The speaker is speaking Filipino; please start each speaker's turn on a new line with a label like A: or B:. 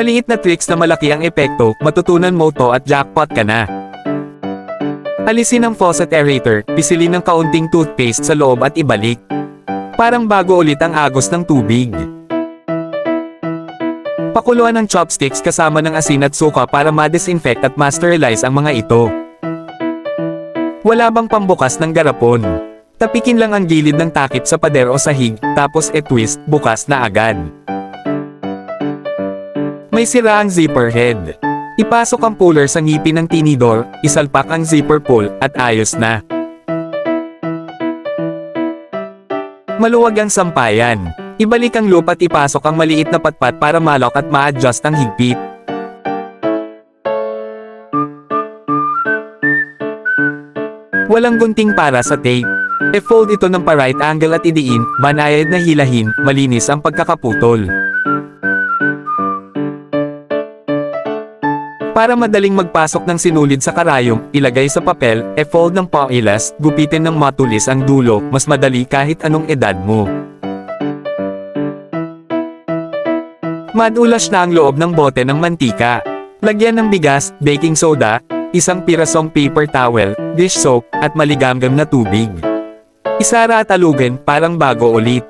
A: Maliit na tricks na malaki ang epekto, matutunan mo to at jackpot ka na. Alisin ang faucet aerator, pisilin ng kaunting toothpaste sa loob at ibalik. Parang bago ulit ang agos ng tubig. Pakuluan ng chopsticks kasama ng asin at suka para ma-disinfect at ma-sterilize ang mga ito. Wala bang pambukas ng garapon? Tapikin lang ang gilid ng takip sa pader o sahig, tapos twist, bukas na agad. May sira ang zipper head. Ipasok ang puller sa ngipin ng tinidor, isalpak ang zipper pull, at ayos na. Maluwag ang sampayan. Ibalik ang loop at ipasok ang maliit na patpat para ma-lock at ma-adjust ang higpit. Walang gunting para sa tape. E-fold ito ng pa-right angle at idiin, banayad na hilahin, malinis ang pagkakaputol. Para madaling magpasok ng sinulid sa karayom, ilagay sa papel, e-fold ng paulas, gupitin ng matulis ang dulo, mas madali kahit anong edad mo. Madulas na ang loob ng bote ng mantika. Lagyan ng bigas, baking soda, isang pirasong paper towel, dish soap, at maligamgam na tubig. Isara at alugin, parang bago ulit.